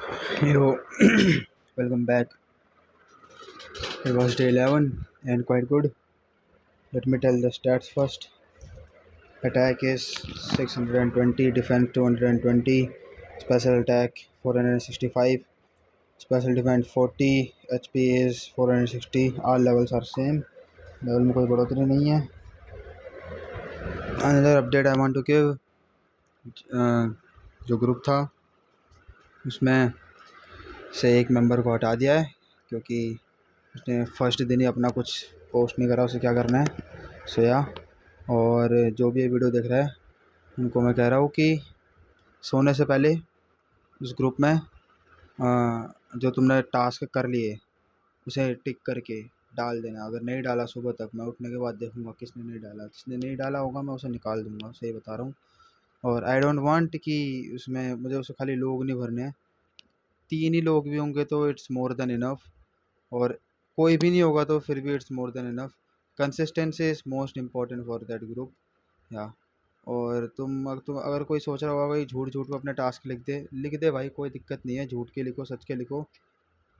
Yo, welcome back. It was day 11 and quite good. Let me tell the stats first. Attack is 620, defense 220, special attack 465, special defense 40, HP is 460. All levels are same. Level में कोई बढ़ोतरी नहीं है. Another update I want to give. जो group था उसमें से एक मेंबर को हटा दिया है क्योंकि उसने फर्स्ट दिन ही अपना कुछ पोस्ट नहीं करा. उसे क्या करना है सोया. और जो भी ये वीडियो देख रहा है उनको मैं कह रहा हूँ कि सोने से पहले उस ग्रुप में जो तुमने टास्क कर लिए उसे टिक करके डाल देना. अगर नहीं डाला सुबह तक मैं उठने के बाद देखूँगा किसने नहीं डाला. जिसने नहीं डाला होगा मैं उसे निकाल दूँगा. सही बता रहा हूँ. और आई डोंट वांट कि उसमें मुझे उसे खाली लोग नहीं भरने हैं. 3 ही लोग भी होंगे तो इट्स मोर देन इनफ. और कोई भी नहीं होगा तो फिर भी it's more than enough. Consistency is most important for that group. या और तुम अगर कोई सोच रहा होगा भाई झूठ झूठ में अपने टास्क लिख दे भाई. कोई दिक्कत नहीं है. झूठ के लिखो सच के लिखो.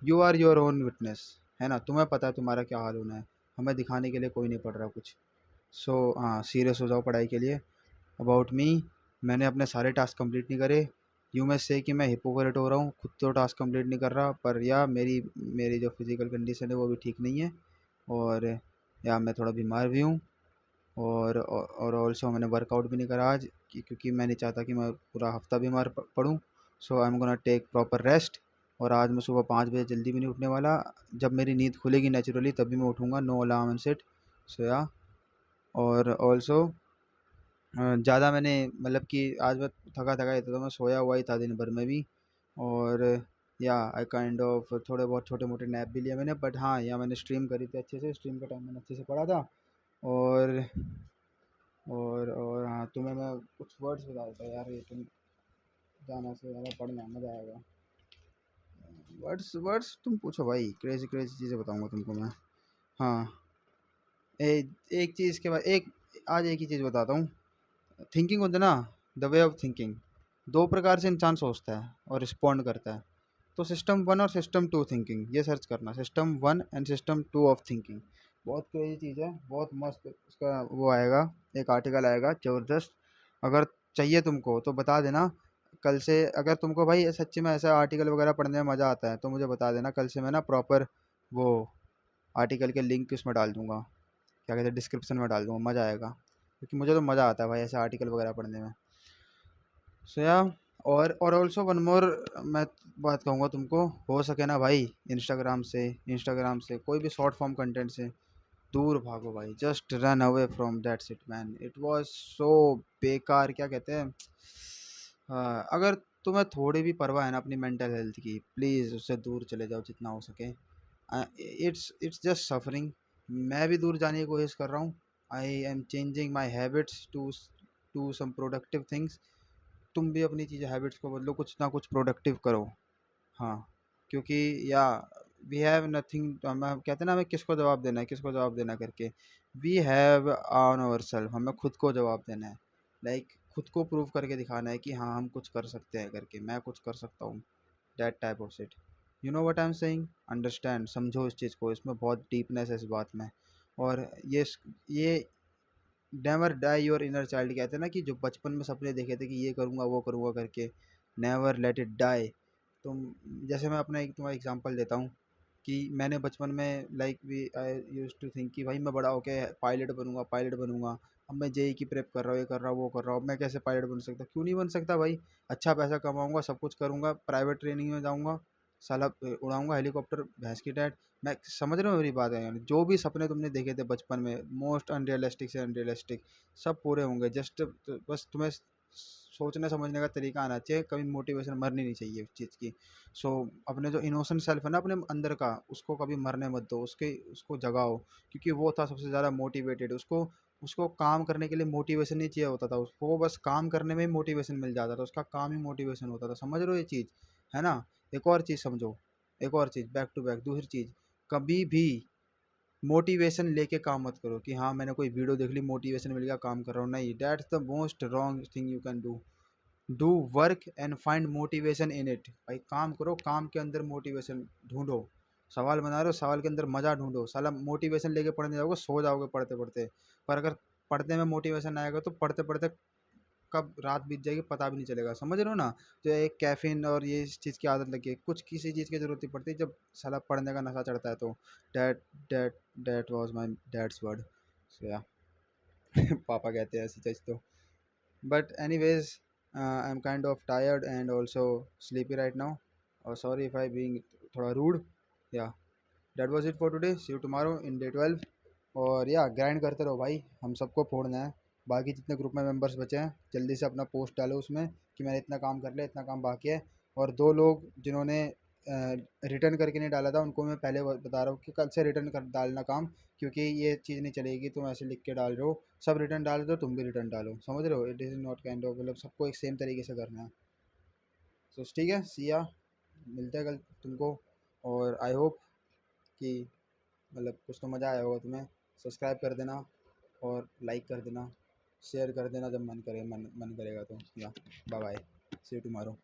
You are your own witness. है ना. तुम्हें पता है तुम्हारा क्या हाल होना है. हमें दिखाने के लिए कोई नहीं पड़ रहा कुछ. सो हाँ सीरियस हो जाओ पढ़ाई के लिए. अबाउट मी, मैंने अपने सारे टास्क कंप्लीट नहीं करे. यूँ मैं से कि मैं हिपोक्रेट हो रहा हूँ. खुद तो टास्क कंप्लीट नहीं कर रहा पर या मेरी मेरी जो फिज़िकल कंडीशन है वो भी ठीक नहीं है. और या मैं थोड़ा बीमार भी हूँ. और ऑल्सो मैंने वर्कआउट भी नहीं करा आज क्योंकि मैं नहीं चाहता कि मैं पूरा हफ्ता बीमार पड़ूँ. So I am gonna take proper rest. और आज मैं सुबह 5 बजे जल्दी भी नहीं उठने वाला. जब मेरी नींद खुलेगी नेचुरली तभी मैं उठूँगा. No alarm and set. So yeah और ऑल्सो ज़्यादा मैंने मतलब कि आज मैं थका ही था तो मैं सोया हुआ ही था दिन भर में भी. और या आई काइंड ऑफ थोड़े बहुत छोटे मोटे नैप भी लिए मैंने. बट हाँ या मैंने स्ट्रीम करी थी अच्छे से. स्ट्रीम का टाइम मैंने अच्छे से पढ़ा था. और और हाँ तुम्हें मैं कुछ वर्ड्स बता देता हूँ यार. ये तुम जाना से ज़्यादा पढ़ना मज़ा आएगा. वर्ड्स वर्ड्स तुम पूछो भाई. क्रेज़ी क्रेज़ी चीज़ें बताऊँगा तुमको मैं. हाँ एक चीज़ के बाद आज एक ही चीज़ बताता हूँ. थिंकिंग होता है ना. The way of thinking. 2 प्रकार से इंसान सोचता है और रिस्पॉन्ड करता है. तो सिस्टम 1 और सिस्टम 2 थिंकिंग ये सर्च करना. System 1 and system 2 of thinking. बहुत क्रेजी चीज़ है. बहुत मस्त उसका वो आएगा. एक आर्टिकल आएगा ज़बरदस्त. अगर चाहिए तुमको तो बता देना. कल से अगर तुमको भाई सच्ची में ऐसा आर्टिकल वगैरह पढ़ने में मज़ा आता है तो मुझे बता देना. कल से मैं ना प्रॉपर वो आर्टिकल के लिंक उसमें डाल दूँगा. क्या कहते हैं डिस्क्रिप्शन में डाल दूँगा. मज़ा आएगा क्योंकि मुझे तो मज़ा आता है भाई ऐसे आर्टिकल वगैरह पढ़ने में. सो या और ऑल्सो वन मोर मैं बात कहूँगा तुमको. हो सके ना भाई इंस्टाग्राम से कोई भी शॉर्ट फॉर्म कंटेंट से दूर भागो भाई. Just run away from that shit man. It was so बेकार. क्या कहते हैं अगर तुम्हें थोड़ी भी परवाह है ना अपनी मेंटल हेल्थ की प्लीज़ उससे दूर चले जाओ जितना हो सके. It's just suffering. मैं भी दूर जाने की कोशिश कर रहा हूँ. I am changing my habits to some productive things. तुम भी अपनी चीज़ें हैबिट्स को बदलो. कुछ ना कुछ प्रोडक्टिव करो. हाँ क्योंकि या वी हैव नथिंग. हम कहते हैं ना हमें किसको जवाब देना है करके. We have on our self. हमें खुद को जवाब देना है. लाइक खुद को प्रूव करके दिखाना है कि हाँ हम कुछ कर सकते हैं करके. मैं कुछ कर सकता हूँ. That type of shit. You know what I am saying. Understand. समझो इस चीज़ को. इसमें बहुत डीपनेस है इस बात में. और ये never die your inner child. कहते हैं ना कि जो बचपन में सपने देखे थे कि ये करूँगा वो करूँगा करके. Never let it die. तुम जैसे मैं अपना एक तुम्हारा एग्जांपल देता हूँ कि मैंने बचपन में like we I use to think कि भाई मैं बड़ा होके पायलट बनूंगा. अब मैं जेई की प्रेप कर रहा हूँ. ये कर रहा हूँ वो कर रहा हूँ. मैं कैसे पायलट बन सकता. क्यों नहीं बन सकता भाई. अच्छा पैसा कमाऊँगा सब कुछ करूँगा. प्राइवेट ट्रेनिंग में जाऊँगा. साला उड़ाऊँगा हेलीकॉप्टर भैंस की टैट. मैं समझ रहे हो मेरी बात है यानी. जो भी सपने तुमने देखे थे बचपन में मोस्ट अनरियलिस्टिक से अनरियलिस्टिक सब पूरे होंगे. जस्ट बस तुम्हें सोचने समझने का तरीका आना चाहिए. कभी मोटिवेशन मरनी नहीं चाहिए उस चीज़ की. सो अपने जो इनोसेंट सेल्फ है ना अपने अंदर का उसको कभी मरने मत दो. उसको जगाओ. क्योंकि वो था सबसे ज़्यादा मोटिवेटेड. उसको उसको काम करने के लिए मोटिवेशन नहीं चाहिए होता था. उसको बस काम करने में ही मोटिवेशन मिल जाता था. उसका काम ही मोटिवेशन होता था. समझ रहे हो ये चीज़. है ना. एक और चीज़ समझो. एक और चीज़ बैक टू बैक दूसरी चीज़. कभी भी मोटिवेशन लेके काम मत करो कि हाँ मैंने कोई वीडियो देख ली मोटिवेशन मिल गया काम कर रहा हूँ. नहीं. That's the most wrong thing you can do. Do work and find motivation in it. भाई काम करो, काम के अंदर मोटिवेशन ढूंढो। सवाल बना रहे हो, सवाल के अंदर मज़ा ढूंढो। साला मोटिवेशन लेके पढ़ने जाओगे, सो जाओगे पढ़ते पढ़ते। पर अगर पढ़ने में मोटिवेशन आएगा तो पढ़ते पढ़ते कब रात बीत जाएगी पता भी नहीं चलेगा, समझ रहे हो ना। तो एक कैफीन और ये इस चीज़ की आदत लगी है, कुछ किसी चीज़ की ज़रूरत नहीं पड़ती जब साला पढ़ने का नशा चढ़ता है तो। That that that was my dad's word. So yeah पापा कहते हैं ऐसी चीज़ तो। But anyways, I'm kind of tired and also sleepy right now. Sorry if I being थोड़ा rude. Yeah, that was it for today. See you tomorrow in day 12. और या grind करते रहो भाई, हम सबको फोड़ना है। बाकी जितने ग्रुप में मेंबर्स बचे हैं जल्दी से अपना पोस्ट डालो उसमें कि मैंने इतना काम कर लिया, इतना काम बाकी है। और 2 लोग जिन्होंने रिटर्न करके नहीं डाला था उनको मैं पहले बता रहा हूँ कि कल से रिटर्न कर डालना काम, क्योंकि ये चीज़ नहीं चलेगी तुम ऐसे लिख के डाल रहे हो। सब रिटर्न डाल दो, तुम भी रिटर्न डालो, समझ रहे हो। It is not kind of, मतलब सबको एक सेम तरीके से करना है। सो ठीक है, सिया, मिलते हैं कल तुमको। और आई होप कि मतलब कुछ तो मज़ा आया होगा तुम्हें। सब्सक्राइब कर देना और लाइक कर देना, शेयर कर देना जब मन करे, मन मन करेगा तो। या bye bye, see you tomorrow.